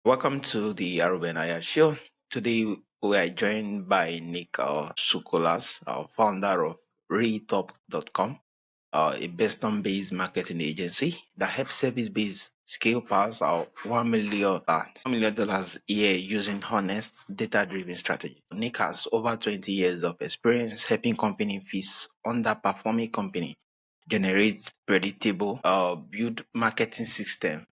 Welcome to the Benaiah show. Today we are joined by Nik Tsoukales, founder of RealTop.com, a Boston-based marketing agency that helps service-based scale past our $1 million a year using honest, data-driven strategy. Nick has over 20 years of experience helping company fix underperforming company, generate predictable, build marketing system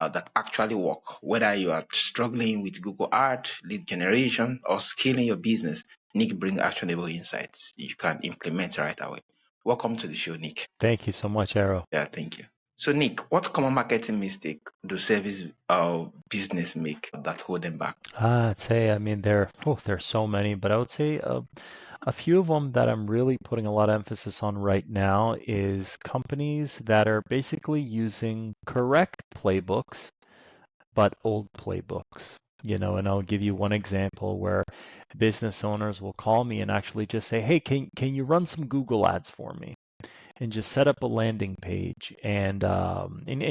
that actually work. Whether you are struggling with Google Ad, lead generation, or scaling your business, Nick brings actionable insights you can implement right away. Welcome to the show, Nick. Thank you so much, Arrow. Yeah, thank you. So, Nick, what common marketing mistake do service business make that hold them back? I'd say, there's so many, but I would say a few of them that I'm really putting a lot of emphasis on right now is companies that are basically using correct playbooks, but old playbooks. And I'll give you one example where business owners will call me and actually just say, "Hey, can you run some Google ads for me?" And just set up a landing page and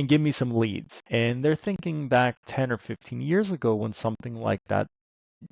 give me some leads. And they're thinking back 10 or 15 years ago when something like that,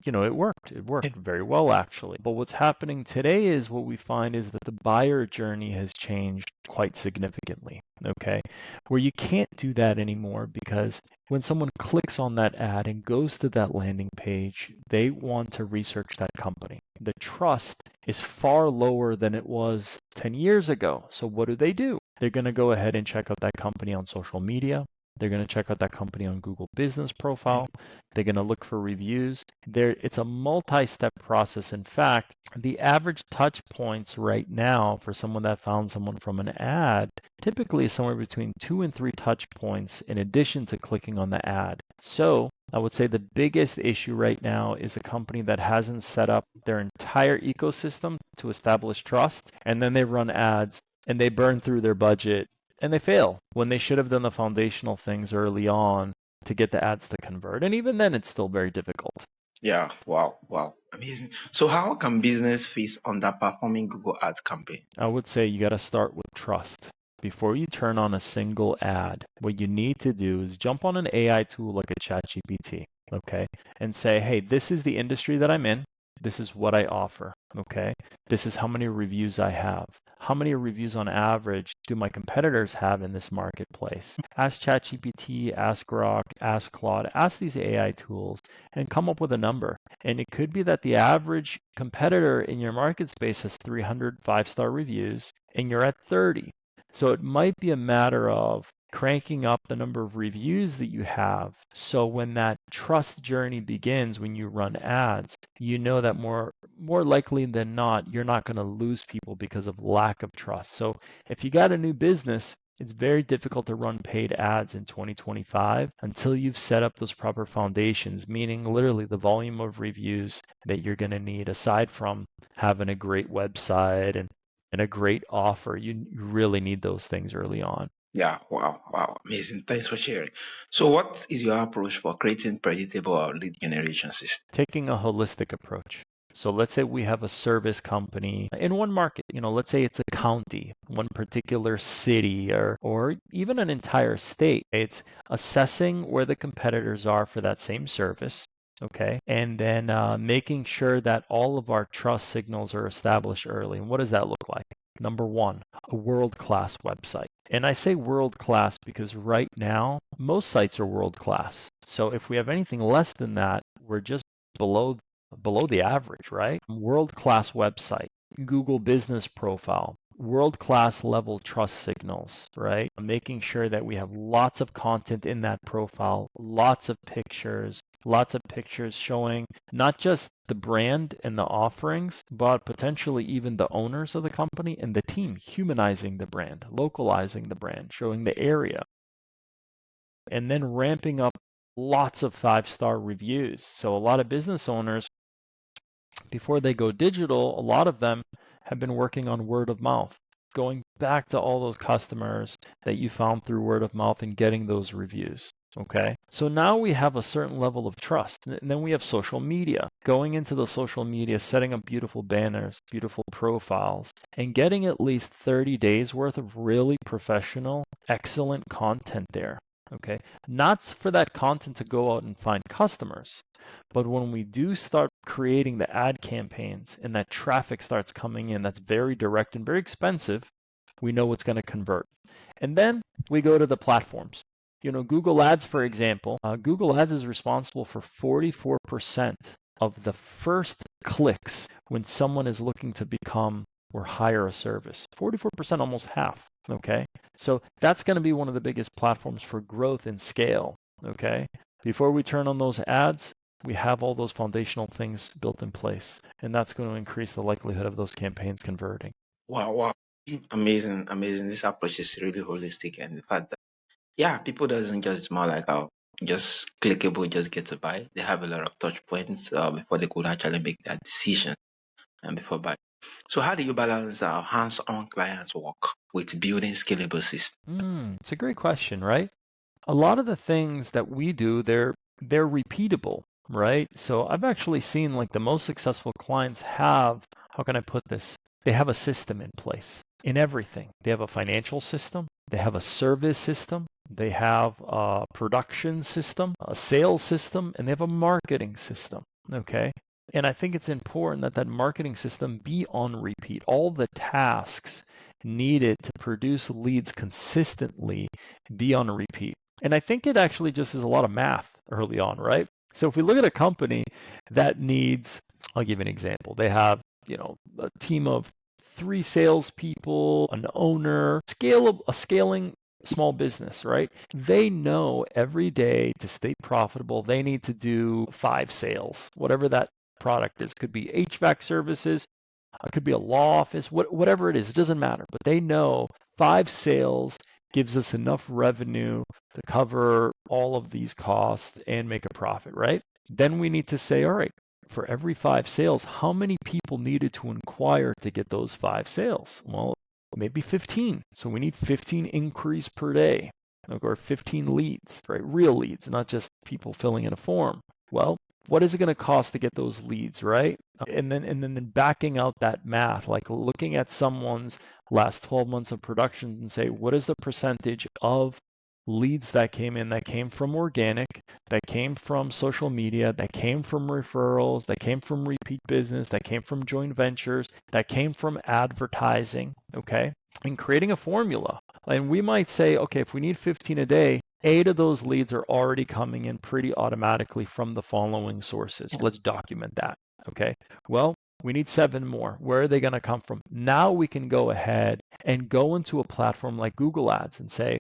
it worked. It worked very well, actually. But what's happening today is what we find is that the buyer journey has changed quite significantly. Okay. Where you can't do that anymore because when someone clicks on that ad and goes to that landing page, they want to research that company. The trust is far lower than it was 10 years ago. So what do? They're going to go ahead and check out that company on social media. They're going to check out that company on Google Business Profile. They're going to look for reviews. It's a multi-step process. In fact, the average touch points right now for someone that found someone from an ad typically is somewhere between 2 and 3 touch points in addition to clicking on the ad. So I would say the biggest issue right now is a company that hasn't set up their entire ecosystem to establish trust, and then they run ads and they burn through their budget and they fail when they should have done the foundational things early on to get the ads to convert. And even then, it's still very difficult. Yeah, wow, amazing. So, how can business face underperforming Google Ads campaign? I would say you got to start with trust. Before you turn on a single ad, what you need to do is jump on an AI tool like a ChatGPT, okay, and say, hey, this is the industry that I'm in. This is what I offer, okay? This is how many reviews I have. How many reviews on average do my competitors have in this marketplace? Ask ChatGPT, ask Grok, ask Claude, ask these AI tools and come up with a number. And it could be that the average competitor in your market space has 300 5-star reviews and you're at 30. So it might be a matter of cranking up the number of reviews that you have. So when that trust journey begins, when you run ads, you know that more likely than not, you're not going to lose people because of lack of trust. So if you got a new business, it's very difficult to run paid ads in 2025 until you've set up those proper foundations, meaning literally the volume of reviews that you're going to need aside from having a great website and a great offer. You really need those things early on. Yeah, wow, amazing. Thanks for sharing. So, what is your approach for creating predictable lead generation system? Taking a holistic approach. So let's say we have a service company in one market, let's say it's a county, one particular city, or even an entire state. It's assessing where the competitors are for that same service, okay? And then making sure that all of our trust signals are established early. And what does that look like? Number one, a world-class website. And I say world-class because right now, most sites are world-class. So if we have anything less than that, we're just below the average, right? World-class website, Google Business Profile, world-class level trust signals, right? Making sure that we have lots of content in that profile, lots of pictures showing not just the brand and the offerings, but potentially even the owners of the company and the team, humanizing the brand, localizing the brand, showing the area, and then ramping up lots of 5-star reviews. So a lot of business owners, before they go digital, a lot of them have been working on word of mouth, going back to all those customers that you found through word of mouth and getting those reviews. Okay, so now we have a certain level of trust. And then we have social media, going into the social media, setting up beautiful banners, beautiful profiles, and getting at least 30 days worth of really professional, excellent content there. Okay, not for that content to go out and find customers, but when we do start creating the ad campaigns and that traffic starts coming in, that's very direct and very expensive, we know it's going to convert. And then we go to the platforms. Google Ads, for example, Google Ads is responsible for 44% of the first clicks when someone is looking to become or hire a service. 44%, almost half. Okay, so that's going to be one of the biggest platforms for growth and scale. Okay, before we turn on those ads, we have all those foundational things built in place, and that's going to increase the likelihood of those campaigns converting. Wow, wow. Amazing, amazing. This approach is really holistic, and the fact that people doesn't just more like just clickable, just get to buy. They have a lot of touch points before they could actually make that decision and before buying. So how do you balance hands-on clients work with building scalable systems? It's a great question, right? A lot of the things that we do, they're repeatable, right? So I've actually seen like the most successful clients have, how can I put this? They have a system in place in everything. They have a financial system, they have a service system, they have a production system, a sales system, and they have a marketing system. Okay. And I think it's important that that marketing system be on repeat. All the tasks needed to produce leads consistently be on repeat. And I think it actually just is a lot of math early on, right? So if we look at a company that needs, I'll give you an example. They have, a team of 3 salespeople, an owner, a scaling small business, right? They know every day to stay profitable, they need to do 5 sales, whatever that product is. Could be HVAC services, it could be a law office, whatever it is, it doesn't matter. But they know 5 sales gives us enough revenue to cover all of these costs and make a profit, right? Then we need to say, all right, for every 5 sales, how many people needed to inquire to get those 5 sales? Well, maybe 15. So we need 15 inquiries per day, or 15 leads, right? Real leads, not just people filling in a form. Well, what is it going to cost to get those leads, right? And then backing out that math, like looking at someone's last 12 months of production and say, what is the percentage of leads that came from organic, that came from social media, that came from referrals, that came from repeat business, that came from joint ventures, that came from advertising, okay? And creating a formula. And we might say, okay, if we need 15 a day, 8 of those leads are already coming in pretty automatically from the following sources. Let's document that, okay? Well, we need 7 more. Where are they going to come from? Now we can go ahead and go into a platform like Google Ads and say,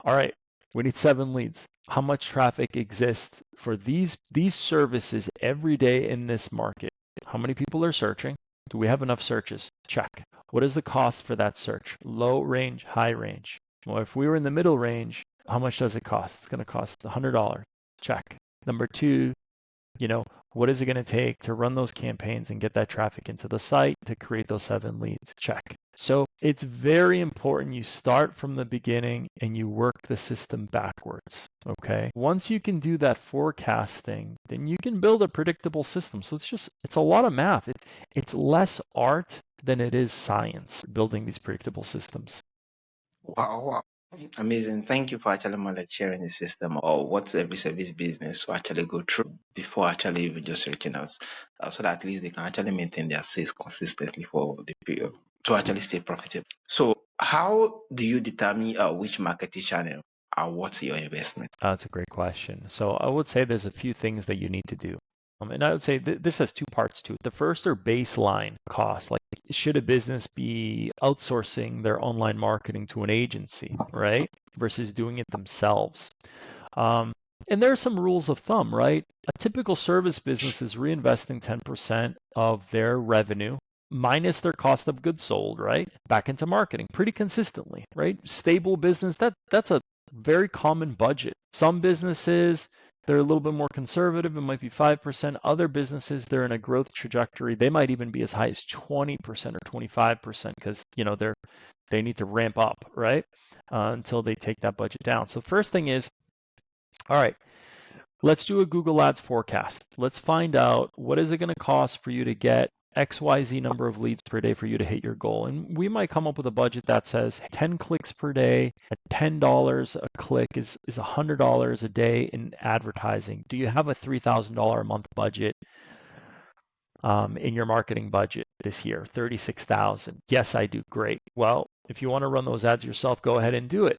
all right, we need 7 leads. How much traffic exists for these services every day in this market? How many people are searching? Do we have enough searches? Check. What is the cost for that search? Low range, high range. Well, if we were in the middle range, how much does it cost? It's going to cost $100. Check. Number 2, what is it going to take to run those campaigns and get that traffic into the site to create those 7 leads? Check. So it's very important you start from the beginning and you work the system backwards. Okay. Once you can do that forecasting, then you can build a predictable system. So it's a lot of math. It's less art than it is science building these predictable systems. Wow, wow. Amazing. Thank you for actually more like sharing the system or what every service business will actually go through before actually even just reaching out. So that at least they can actually maintain their sales consistently for the period to actually stay profitable. So how do you determine which marketing channel are worth your investment? That's a great question. So I would say there's a few things that you need to do. And I would say this has 2 parts to it. The first are baseline costs. Like, should a business be outsourcing their online marketing to an agency, right? Versus doing it themselves. Um, and there are some rules of thumb, right? A typical service business is reinvesting 10% of their revenue minus their cost of goods sold, right? Back into marketing pretty consistently, right? Stable business, that's a very common budget. Some businesses, they're a little bit more conservative. It might be 5%. Other businesses, they're in a growth trajectory. They might even be as high as 20% or 25% because, they need to ramp up, right? Until they take that budget down. So first thing is, all right, let's do a Google Ads forecast. Let's find out what is it going to cost for you to get XYZ number of leads per day for you to hit your goal. And we might come up with a budget that says 10 clicks per day at $10 a click is $100 a day in advertising. Do you have a $3,000 a month budget in your marketing budget this year? 36,000. Yes, I do. Great. Well, if you want to run those ads yourself, go ahead and do it.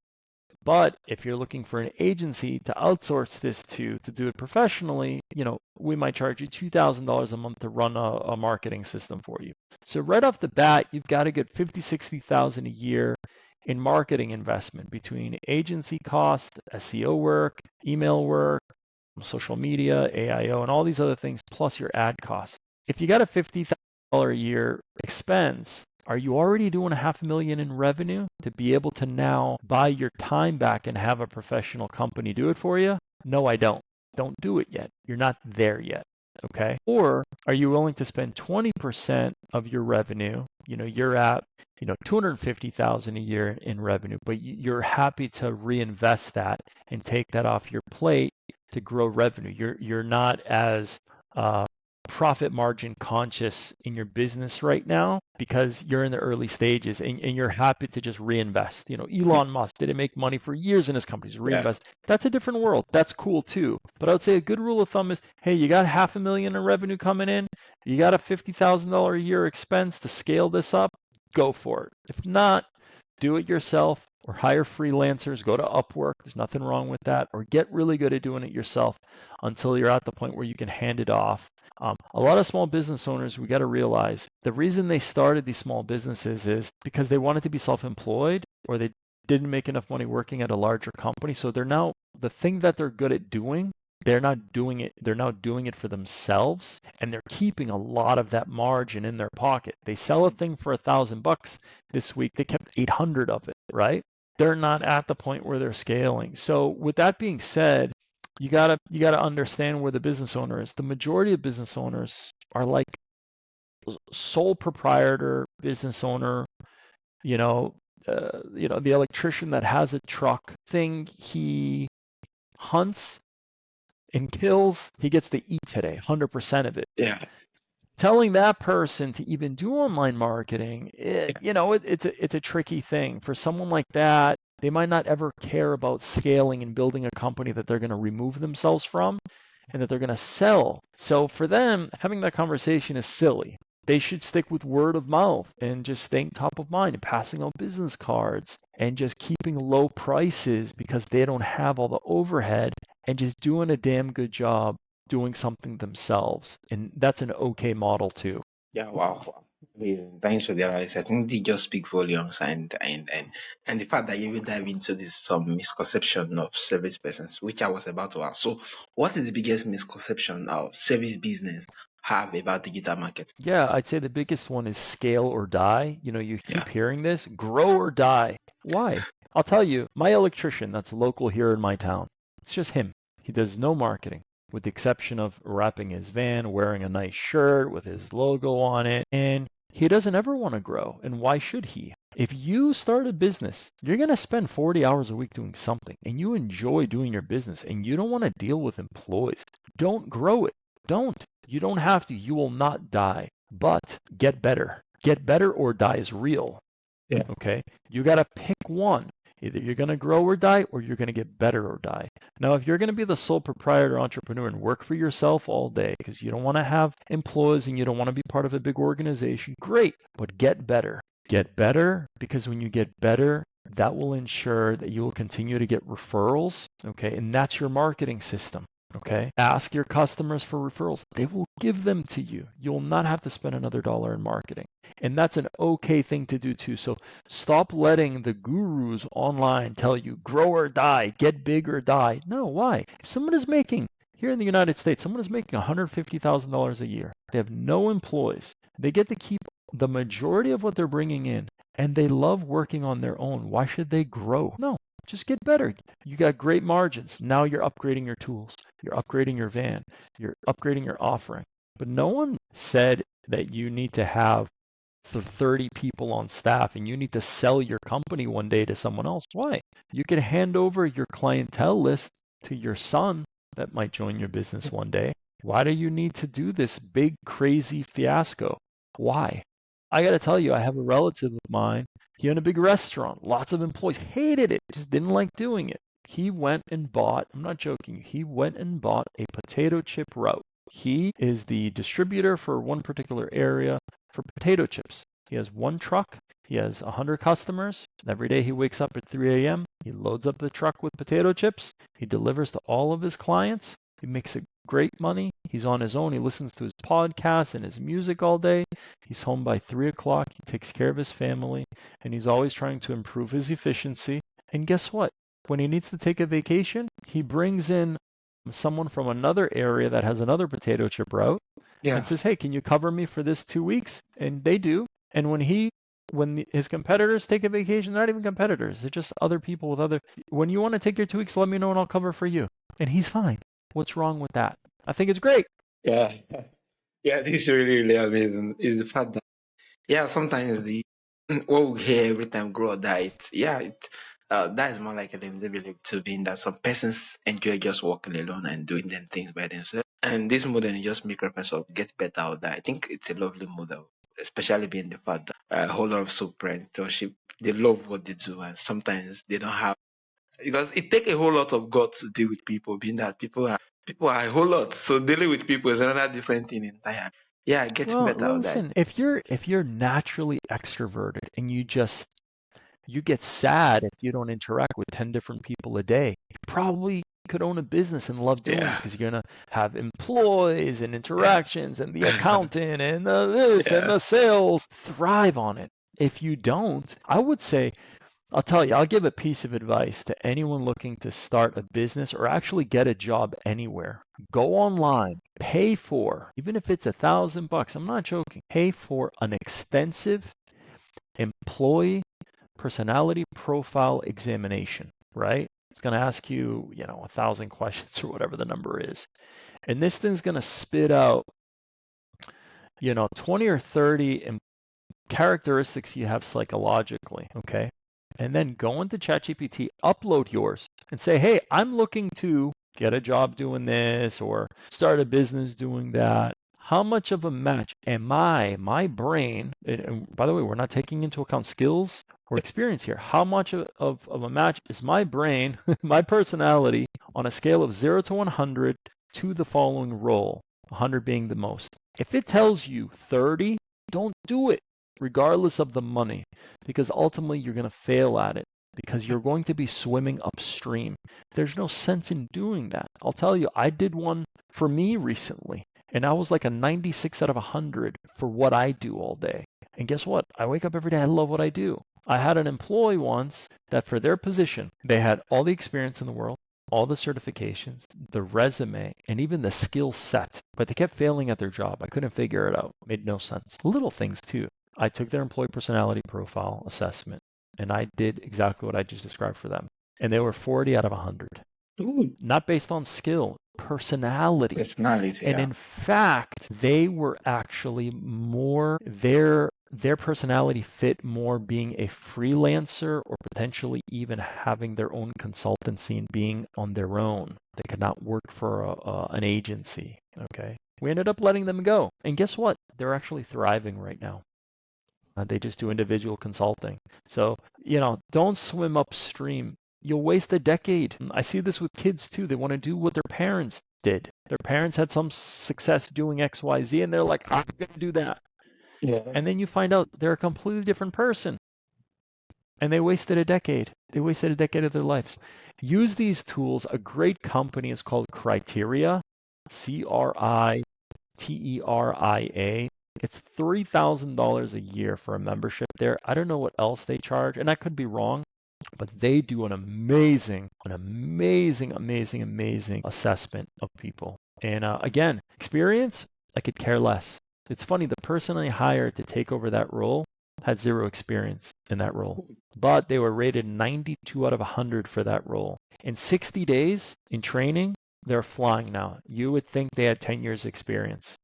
But if you're looking for an agency to outsource this to do it professionally, we might charge you $2,000 a month to run a marketing system for you. So right off the bat, you've got to get 50, 60,000 a year in marketing investment between agency cost, SEO work, email work, social media, AIO, and all these other things, plus your ad costs. If you got a $50,000 a year expense, are you already doing $500,000 in revenue to be able to now buy your time back and have a professional company do it for you? No, I don't. Don't do it yet. You're not there yet. Okay. Or are you willing to spend 20% of your revenue? You're at, 250,000 a year in revenue, but you're happy to reinvest that and take that off your plate to grow revenue. You're not as profit margin conscious in your business right now because you're in the early stages and you're happy to just reinvest. Elon Musk didn't make money for years in his companies, Yeah. reinvest. That's a different world. That's cool too. But I would say a good rule of thumb is, hey, you got $500,000 in revenue coming in, you got a $50,000 a year expense to scale this up, go for it. If not, do it yourself or hire freelancers, go to Upwork. There's nothing wrong with that. Or get really good at doing it yourself until you're at the point where you can hand it off. A lot of small business owners, we got to realize the reason they started these small businesses is because they wanted to be self-employed or they didn't make enough money working at a larger company. So they're now the thing that they're good at doing, they're not doing it. They're now doing it for themselves, and they're keeping a lot of that margin in their pocket. They sell a thing for $1,000 this week. They kept 800 of it, right? They're not at the point where they're scaling. So with that being said, you gotta understand where the business owner is. The majority of business owners are like sole proprietor business owner. The electrician that has a truck thing he hunts and kills, he gets to eat today, 100% of it. Yeah. Telling that person to even do online marketing, it's a tricky thing. For someone like that, they might not ever care about scaling and building a company that they're going to remove themselves from and that they're going to sell. So for them, having that conversation is silly. They should stick with word of mouth and just staying top of mind and passing out business cards and just keeping low prices because they don't have all the overhead and just doing a damn good job doing something themselves. And that's an okay model too. Yeah, wow. I mean, thanks for the advice. I think they just speak volumes, and the fact that you will dive into this some misconception of service persons, which I was about to ask. So, what is the biggest misconception of service business have about digital marketing? Yeah, I'd say the biggest one is scale or die. You Yeah, keep hearing this, grow or die. Why? I'll tell you, my electrician that's local here in my town, it's just him. He does no marketing, with the exception of wrapping his van, wearing a nice shirt with his logo on it, and he doesn't ever want to grow. And why should he? If you start a business, you're going to spend 40 hours a week doing something, and you enjoy doing your business, and you don't want to deal with employees. Don't grow it. Don't. You don't have to. You will not die. But get better. Get better or die is real. yeah, Okay? You got to pick one. Either you're going to grow or die, or you're going to get better or die. Now, if you're going to be the sole proprietor entrepreneur and work for yourself all day because you don't want to have employees and you don't want to be part of a big organization, great, but get better. Get better because when you get better, that will ensure that you will continue to get referrals. Okay? And that's your marketing system. Okay. Ask your customers for referrals. They will give them to you. You'll not have to spend another dollar in marketing. And that's an okay thing to do too. So stop letting the gurus online tell you grow or die, get big or die. No, why? If someone is making, here in the United States, someone is making $150,000 a year. They have no employees. They get to keep the majority of what they're bringing in and they love working on their own. Why should they grow? No, just get better. You got great margins. Now you're upgrading your tools. You're upgrading your van. You're upgrading your offering. But no one said that you need to have 30 people on staff and you need to sell your company one day to someone else. Why? You can hand over your clientele list to your son that might join your business one day. Why do you need to do this big, crazy fiasco? Why? I got to tell you, I have a relative of mine. He owned a big restaurant, lots of employees, hated it, just didn't like doing it. He went and bought, I'm not joking, he went and bought a potato chip route. He is the distributor for one particular area for potato chips. He has one truck. He has 100 customers. Every day he wakes up at 3 a.m. He loads up the truck with potato chips. He delivers to all of his clients. He makes a great money. He's on his own. He listens to his podcasts and his music all day. He's home by 3 o'clock. He takes care of his family, and he's always trying to improve his efficiency. And guess what? When he needs to take a vacation, he brings in someone from another area that has another potato chip route and Yeah. says, "Hey, can you cover me for this 2 weeks?" And they do. And when his competitors take a vacation, they're not even competitors. They're just other people with other. When you want to take your 2 weeks, let me know and I'll cover for you. And he's fine. What's wrong with that? I think it's great. Yeah. Yeah, this is really, really amazing. Is the fact that, yeah, sometimes the what we hear every time grow or die, that is more like a limited belief to being that some persons enjoy just walking alone and doing them things by themselves. And this model is just make reference of get better or die. I think it's a lovely model, especially being the fact that a whole lot of superentorship, they love what they do, and sometimes they don't have, because it take a whole lot of guts to deal with people, being that people are a whole lot. So dealing with people is another different thing entirely. Yeah, getting Well, better or die. listen, if you're naturally extroverted and you get sad if you don't interact with 10 different people a day, you probably could own a business and love doing it Yeah, because you're going to have employees and yeah, interactions and the accountant and the this and yeah. the sales. Thrive on it. If you don't, I would say, I'll tell you, I'll give a piece of advice to anyone looking to start a business or actually get a job anywhere. Go online, pay for, even if it's $1,000, I'm not joking, pay for an extensive employee personality profile examination, right? It's going to ask you, 1,000 questions or whatever the number is. And this thing's going to spit out, 20 or 30 characteristics you have psychologically, okay? And then go into ChatGPT, upload yours, and say, hey, I'm looking to get a job doing this or start a business doing that. How much of a match am I, my brain, and by the way, we're not taking into account skills or experience here. How much of a match is my brain, my personality, on a scale of 0 to 100 to the following role, 100 being the most? If it tells you 30, don't do it regardless of the money, because ultimately you're going to fail at it because you're going to be swimming upstream. There's no sense in doing that. I'll tell you, I did one for me recently, and I was like a 96 out of 100 for what I do all day. And guess what? I wake up every day, I love what I do. I had an employee once that for their position, they had all the experience in the world, all the certifications, the resume, and even the skill set, but they kept failing at their job. I couldn't figure it out. Made no sense. Little things too. I took their employee personality profile assessment and I did exactly what I just described for them. And they were 40 out of 100. Ooh, Not based on skill, personality. personality. And Yeah. in fact, they were actually more their personality fit more being a freelancer or potentially even having their own consultancy and being on their own. They could not work for an agency. Okay. We ended up letting them go. And guess what? They're actually thriving right now. They just do individual consulting. So, don't swim upstream. You'll waste a decade. I see this with kids too. They want to do what their parents did. Their parents had some success doing XYZ, and they're like, I'm going to do that. Yeah. And then you find out they're a completely different person. And they wasted a decade. They wasted a decade of their lives. Use these tools. A great company is called Criteria, Criteria. It's $3,000 a year for a membership there. I don't know what else they charge, and I could be wrong, but they do an amazing, amazing assessment of people. And again, experience, I could care less. It's funny, the person I hired to take over that role had zero experience in that role, but they were rated 92 out of 100 for that role. In 60 days in training, they're flying now. You would think they had 10 years experience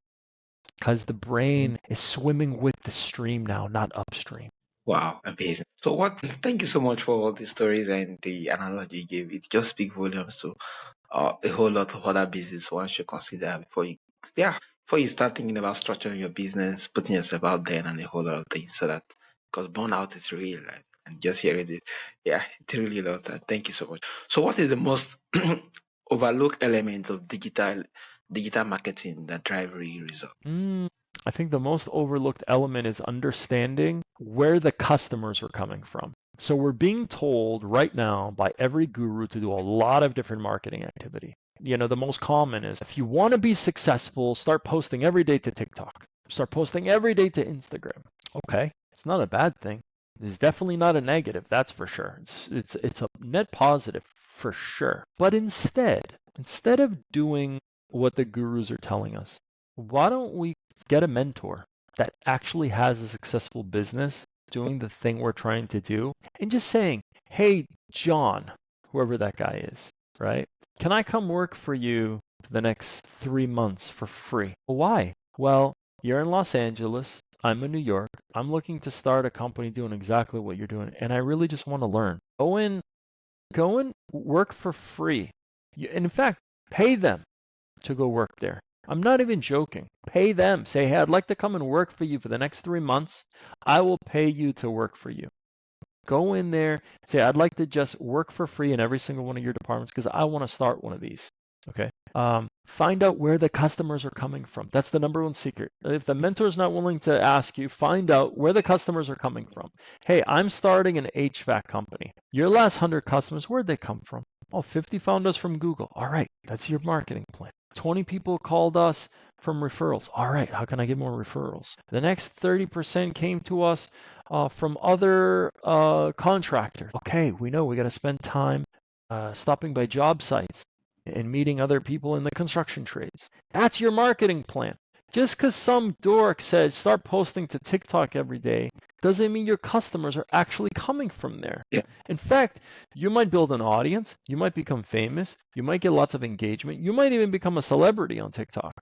because the brain is swimming with the stream now, not upstream. Wow, amazing. So what? Thank you so much for all the stories and the analogy you gave. It just speaks volumes to a whole lot of other business one should consider before you. Yeah. before you start thinking about structuring your business, putting yourself out there and a whole lot of things so that because burnout is real, right? And just hearing it, yeah, it's really a lot. Thank you so much. So what is the most overlooked element of digital marketing that drive real results? Mm, I think the most overlooked element is understanding where the customers are coming from. So we're being told right now by every guru to do a lot of different marketing activity. The most common is if you want to be successful, start posting every day to TikTok, start posting every day to Instagram. Okay, it's not a bad thing. It's definitely not a negative, that's for sure. It's a net positive for sure. But instead of doing what the gurus are telling us, why don't we get a mentor that actually has a successful business doing the thing we're trying to do and just saying, hey, John, whoever that guy is, right? Can I come work for you for the next 3 months for free? Well, why? Well, you're in Los Angeles. I'm in New York. I'm looking to start a company doing exactly what you're doing, and I really just want to learn. Go and work for free. In fact, pay them to go work there. I'm not even joking. Pay them. Say, hey, I'd like to come and work for you for the next 3 months. I will pay you to work for you. Go in there, say, I'd like to just work for free in every single one of your departments because I want to start one of these. Okay. Find out where the customers are coming from. That's the number one secret. If the mentor is not willing to ask you, find out where the customers are coming from. Hey, I'm starting an HVAC company. Your last 100 customers, where'd they come from? Oh, 50 found us from Google. All right, that's your marketing plan. 20 people called us from referrals. All right, how can I get more referrals? The next 30% came to us from other contractors. Okay, we know we got to spend time stopping by job sites and meeting other people in the construction trades. That's your marketing plan. Just because some dork said start posting to TikTok every day doesn't mean your customers are actually coming from there. Yeah, In fact, you might build an audience, you might become famous, you might get lots of engagement, you might even become a celebrity on TikTok.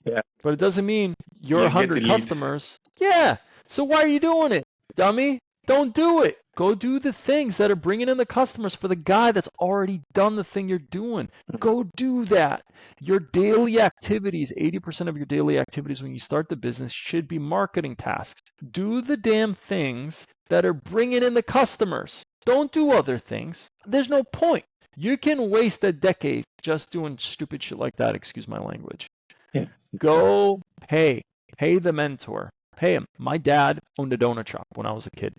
yeah. But it doesn't mean your You get 100 the lead. customers. Yeah. So why are you doing it, dummy? Don't do it. Go do the things that are bringing in the customers for the guy that's already done the thing you're doing. Go do that. Your daily activities, 80% of your daily activities when you start the business should be marketing tasks. Do the damn things that are bringing in the customers. Don't do other things. There's no point. You can waste a decade just doing stupid shit like that, excuse my language. Yeah. Go pay the mentor. Pay him. My dad owned a donut shop when I was a kid.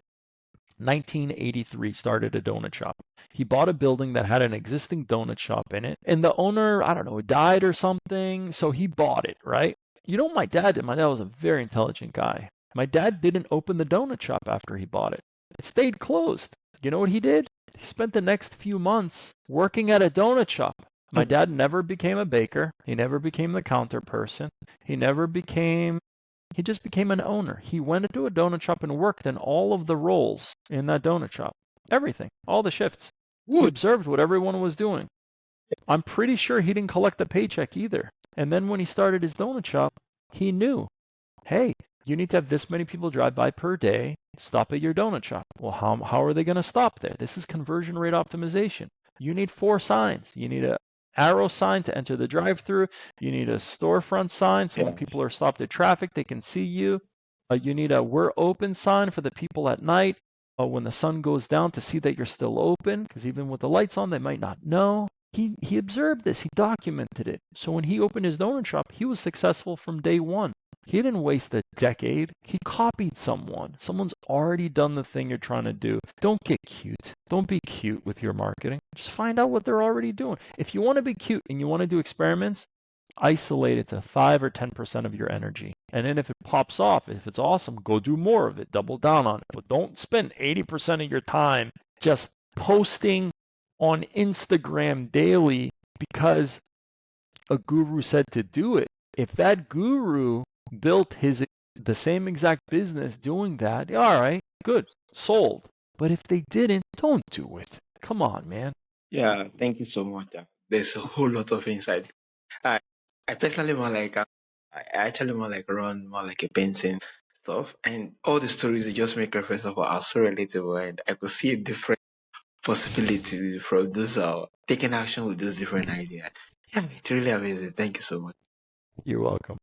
1983 started a donut shop. He bought a building that had an existing donut shop in it, and the owner, I don't know, died or something, so he bought it, right? You know what my dad did? My dad was a very intelligent guy. My dad didn't open the donut shop after he bought it. It stayed closed. You know what he did? He spent the next few months working at a donut shop. My dad never became a baker. He never became the counter person. He never became he just became an owner. He went into a donut shop and worked in all of the roles in that donut shop. Everything, all the shifts. He Good. observed what everyone was doing. I'm pretty sure he didn't collect a paycheck either. And then when he started his donut shop, he knew, hey, you need to have this many people drive by per day, stop at your donut shop. Well, how are they going to stop there? This is conversion rate optimization. You need 4 signs. You need a arrow sign to enter the drive-through. You need a storefront sign so when Yeah. people are stopped at traffic, they can see you. You need a we're open sign for the people at night when the sun goes down to see that you're still open, because even with the lights on, they might not know. He observed this, he documented it. So when he opened his donut shop, he was successful from day one. He didn't waste a decade. He copied someone. Someone's already done the thing you're trying to do. Don't get cute. Don't be cute with your marketing. Just find out what they're already doing. If you want to be cute and you want to do experiments, isolate it to 5 or 10% of your energy. And then if it pops off, if it's awesome, go do more of it. Double down on it. But don't spend 80% of your time just posting on Instagram daily because a guru said to do it. If that guru built the same exact business doing that, all right, good, sold. But if they didn't, don't do it. Come on, man. Yeah. Thank you so much. There's a whole lot of insight. I, I personally more like I actually more like run more like a painting stuff, and all the stories you just make reference of are so relatable, and I could see a different possibility from those taking action with those different ideas. Yeah, it's really amazing. Thank you so much. You're welcome.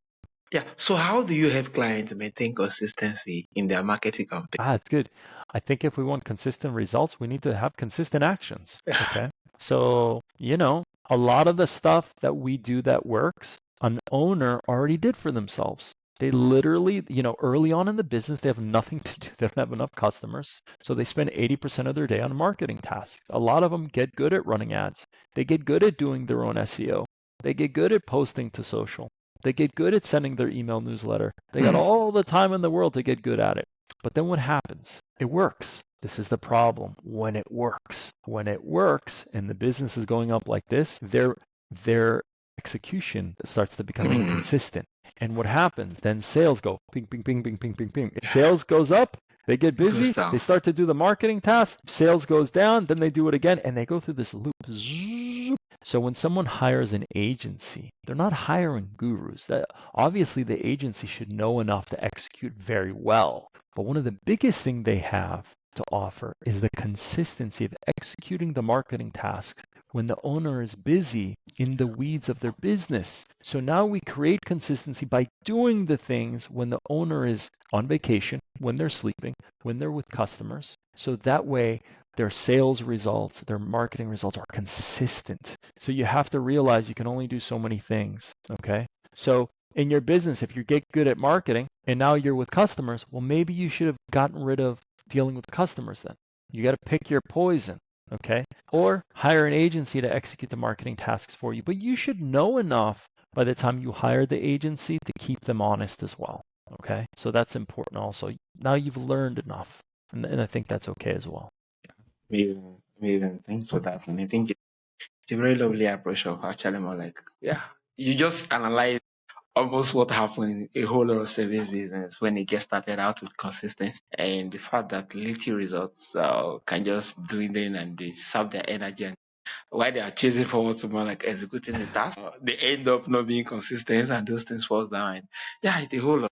Yeah. So how do you help clients maintain consistency in their marketing campaign? It's good. I think if we want consistent results, we need to have consistent actions. Okay. So, a lot of the stuff that we do that works, an owner already did for themselves. They literally, early on in the business, they have nothing to do. They don't have enough customers. So they spend 80% of their day on marketing tasks. A lot of them get good at running ads. They get good at doing their own SEO. They get good at posting to social. They get good at sending their email newsletter. They got all the time in the world to get good at it. But then what happens? It works. This is the problem. When it works and the business is going up like this, their execution starts to become inconsistent. And what happens? Then sales go ping, ping, ping, ping, ping, ping, ping. If sales goes up, they get busy, they start to do the marketing task, sales goes down, then they do it again, and they go through this loop. So when someone hires an agency, they're not hiring gurus. Obviously, the agency should know enough to execute very well. But one of the biggest things they have to offer is the consistency of executing the marketing tasks when the owner is busy in the weeds of their business. So now we create consistency by doing the things when the owner is on vacation, when they're sleeping, when they're with customers. So that way their sales results, their marketing results are consistent. So you have to realize you can only do so many things, okay? So in your business, if you get good at marketing and now you're with customers, well, maybe you should have gotten rid of dealing with customers then. You got to pick your poison, okay? Or hire an agency to execute the marketing tasks for you. But you should know enough by the time you hire the agency to keep them honest as well, okay? So that's important also. Now you've learned enough, and I think that's okay as well. Amazing. Thanks for that. And I think it's a very lovely approach of actually more like, yeah, you just analyze almost what happened in a whole lot of service business when it gets started out with consistency and the fact that little results can just do it in and they sap their energy and while they are chasing forward to more like executing the task, they end up not being consistent and those things falls down. And yeah, it's a whole lot.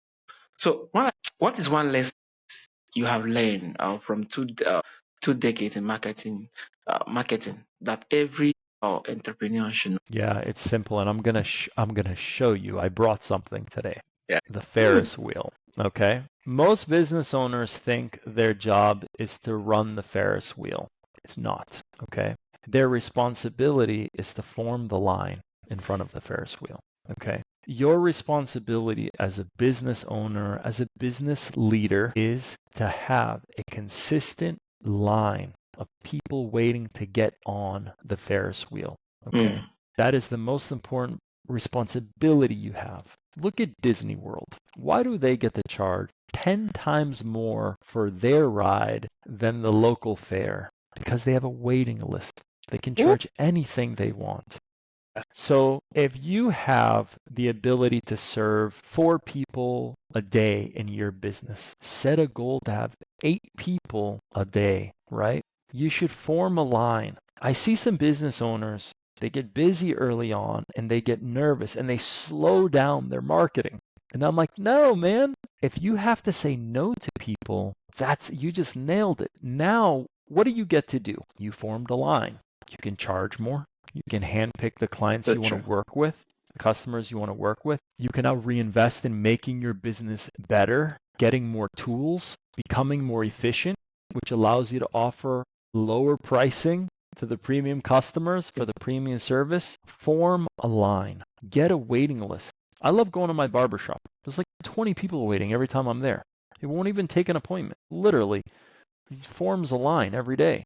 So what is one lesson you have learned from 2 decades in marketing that every entrepreneur should know? Yeah, it's simple, and I'm gonna show you. I brought something today. Yeah. The Ferris wheel. Okay. Most business owners think their job is to run the Ferris wheel. It's not. Okay. Their responsibility is to form the line in front of the Ferris wheel. Okay. Your responsibility as a business owner, as a business leader, is to have a consistent line of people waiting to get on the Ferris wheel. Okay. That is the most important responsibility you have. Look at Disney World. Why do they get to charge 10 times more for their ride than the local fare? Because they have a waiting list. They can charge anything they want. So if you have the ability to serve 4 people a day in your business, set a goal to have 8 people a day, right? You should form a line. I see some business owners, they get busy early on and they get nervous and they slow down their marketing. And I'm like, no, man, if you have to say no to people, you just nailed it. Now, what do you get to do? You formed a line. You can charge more. You can handpick the clients you want to work with, the customers you want to work with. You can now reinvest in making your business better, getting more tools, becoming more efficient, which allows you to offer lower pricing to the premium customers for the premium service. Form a line. Get a waiting list. I love going to my barbershop. There's like 20 people waiting every time I'm there. They won't even take an appointment. Literally, he forms a line every day.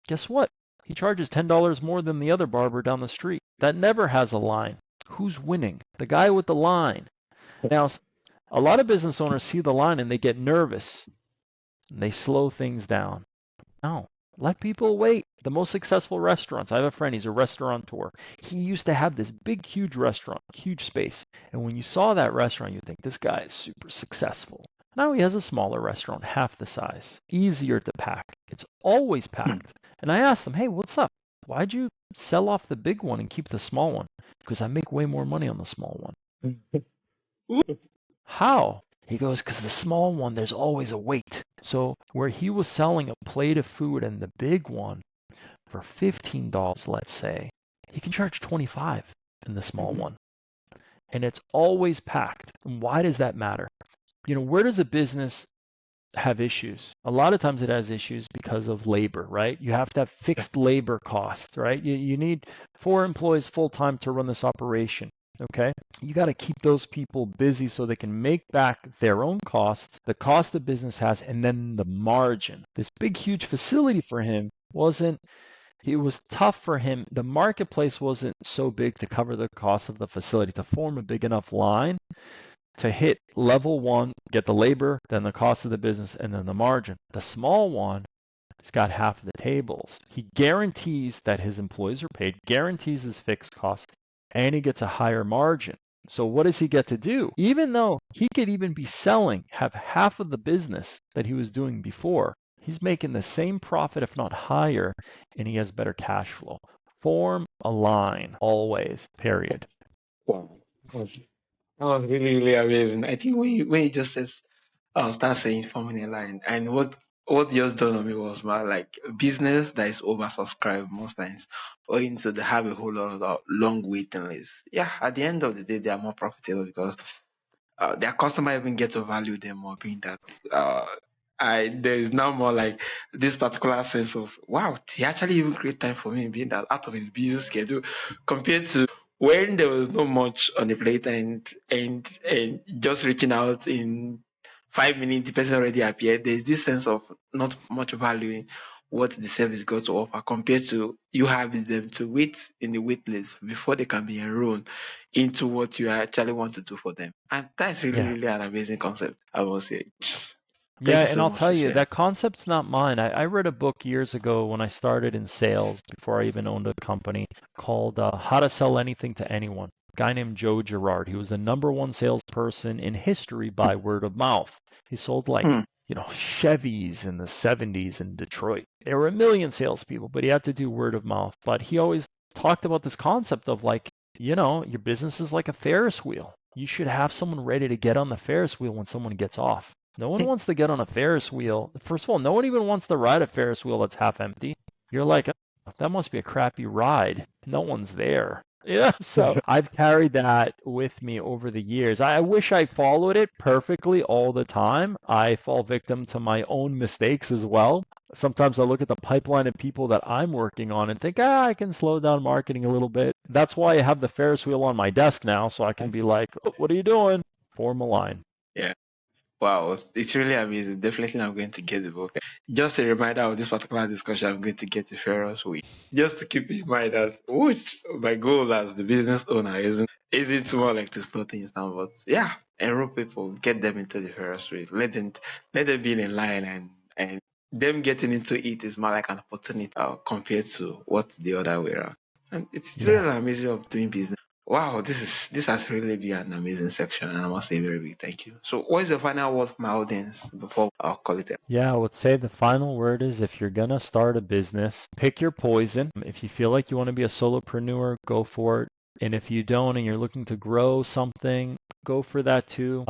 Guess what? He charges $10 more than the other barber down the street. That never has a line. Who's winning? The guy with the line. Now, a lot of business owners see the line and they get nervous and they slow things down. No, let people wait. The most successful restaurants, I have a friend, he's a restaurateur. He used to have this big, huge restaurant, huge space. And when you saw that restaurant, you think, this guy is super successful. Now he has a smaller restaurant, half the size, easier to pack. It's always packed. And I asked him, hey, what's up? Why'd you sell off the big one and keep the small one? Because I make way more money on the small one. How? He goes, because the small one, there's always a wait. So where he was selling a plate of food and the big one for $15, let's say, he can charge $25 in the small one. and it's always packed. And why does that matter? Where does a business have issues? A lot of times it has issues because of labor, right? You have to have Yeah. fixed labor costs, right? You need 4 employees full time to run this operation. Okay. You got to keep those people busy so they can make back their own costs, the cost the business has, and then the margin. This big, huge facility for him wasn't, it was tough for him. The marketplace wasn't so big to cover the cost of the facility, to form a big enough line to hit level one, get the labor, then the cost of the business, and then the margin. The small one, he's got half of the tables. He guarantees that his employees are paid, guarantees his fixed cost, and he gets a higher margin. So what does he get to do? Even though he could even be selling, have half of the business that he was doing before, he's making the same profit, if not higher, and he has better cash flow. Form a line always, period. Wow. That was really, really amazing. I think when you just says start saying forming a line, and what just dawned on me was more like a business that is oversubscribed most times, or into they have a whole lot of long waiting lists. Yeah, at the end of the day, they are more profitable because their customer even get to value them more, being that uh, there is now more like this particular sense of wow, he actually even create time for me, being that out of his busy schedule, compared to when there was not much on the plate, and just reaching out in 5 minutes, the person already appeared. There's this sense of not much valuing what the service got to offer compared to you having them to wait in the wait list before they can be enrolled into what you actually want to do for them. And that's really, Yeah. really an amazing concept, I must say. Yeah, Thank you and so I'll much tell for you, sharing. that concept's not mine. I read a book years ago when I started in sales, before I even owned a company, called How to Sell Anything to Anyone. A guy named Joe Girard. He was the number one salesperson in history by word of mouth. He sold like, Hmm. Chevys in the 70s in Detroit. There were a million salespeople, but he had to do word of mouth. But he always talked about this concept of like, your business is like a Ferris wheel. You should have someone ready to get on the Ferris wheel when someone gets off. No one wants to get on a Ferris wheel. First of all, no one even wants to ride a Ferris wheel that's half empty. You're like, "Oh, that must be a crappy ride. No one's there." Yeah, so I've carried that with me over the years. I wish I followed it perfectly all the time. I fall victim to my own mistakes as well. Sometimes I look at the pipeline of people that I'm working on and think, I can slow down marketing a little bit. That's why I have the Ferris wheel on my desk now, so I can be like, oh, what are you doing? Form a line. Yeah. Wow, it's really amazing. Definitely, I'm going to get the book. Just a reminder of this particular discussion, I'm going to get the Ferris wheel. Just to keep in mind that which my goal as the business owner isn't more like to slow things down, but yeah, enroll people, get them into the Ferris wheel, let them be in line, and them getting into it is more like an opportunity compared to what the other way around. And it's really Yeah. amazing of doing business. Wow, this has really been an amazing section, and I must say a very big thank you. So, what is the final word for my audience before I'll call it? Yeah, I would say the final word is, if you're gonna start a business, pick your poison. If you feel like you want to be a solopreneur, go for it. And if you don't and you're looking to grow something, go for that too.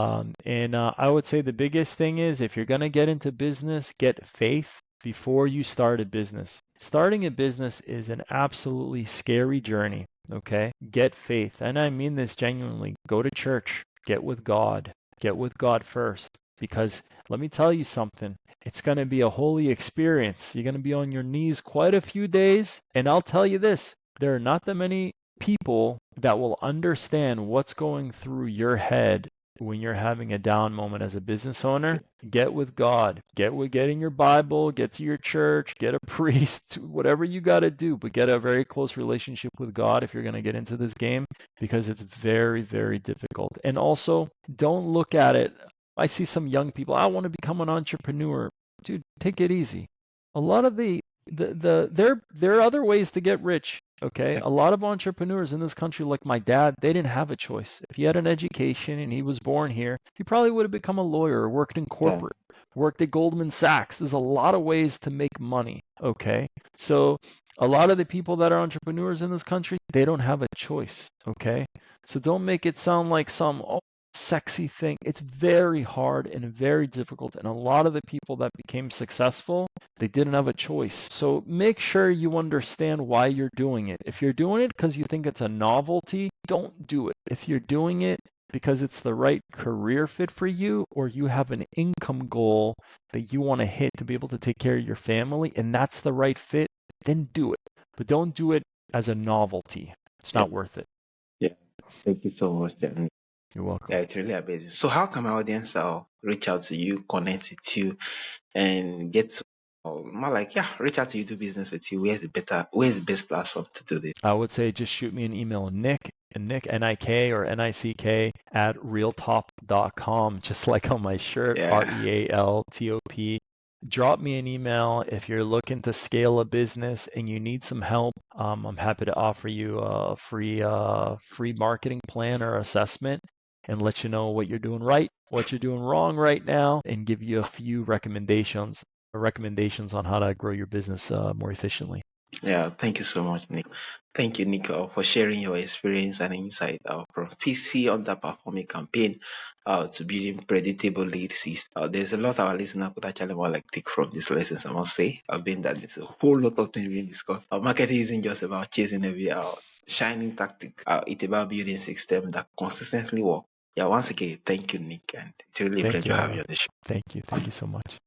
And I would say the biggest thing is, if you're gonna get into business, get faith before you start a business. Starting a business is an absolutely scary journey, okay? Get faith. And I mean this genuinely. Go to church, get with God, get with God first. Because let me tell you something, it's going to be a holy experience. You're going to be on your knees quite a few days. And I'll tell you this, there are not that many people that will understand what's going through your head when you're having a down moment as a business owner. Get with God. Get in your Bible, get to your church, get a priest, whatever you got to do, but get a very close relationship with God if you're going to get into this game, because it's very, very difficult. And also, don't look at it. I see some young people, I want to become an entrepreneur. Dude, take it easy. A lot of there are other ways to get rich. Okay, a lot of entrepreneurs in this country, like my dad, they didn't have a choice. If he had an education and he was born here, he probably would have become a lawyer or worked in Yeah. corporate, worked at Goldman Sachs. There's a lot of ways to make money. Okay, so a lot of the people that are entrepreneurs in this country, they don't have a choice. Okay, so don't make it sound like some, oh, sexy thing. It's very hard and very difficult. And a lot of the people that became successful, they didn't have a choice. So make sure you understand why you're doing it. If you're doing it because you think it's a novelty, don't do it. If you're doing it because it's the right career fit for you, or you have an income goal that you want to hit to be able to take care of your family, and that's the right fit, then do it. But don't do it as a novelty. It's Yeah, not worth it. yeah. Thank you so much, then. You're welcome. Yeah, it's really amazing. So, how can my audience reach out to you, connect with you, and get to, more like, yeah, reach out to you, do business with you? Where's the best platform to do this? I would say just shoot me an email, Nik, N-I-K or N-I-C-K at realtop.com, just like on my shirt, Yeah, RealTop. Drop me an email if you're looking to scale a business and you need some help. I'm happy to offer you a free marketing plan or assessment and let you know what you're doing right, what you're doing wrong right now, and give you a few recommendations on how to grow your business more efficiently. yeah. Thank you so much, Nick. Thank you, Nick, for sharing your experience and insight from PC underperforming campaign to building predictable lead system. There's a lot our listener could actually more like take from these lessons. I must say, I've been that there's a whole lot of things being discussed. Marketing isn't just about chasing every shining tactic. It's about building system that consistently work. Yeah, once again, thank you, Nick, and it's really a Thank pleasure you, having you Aaron. on the show. Thank you. Thank you so much.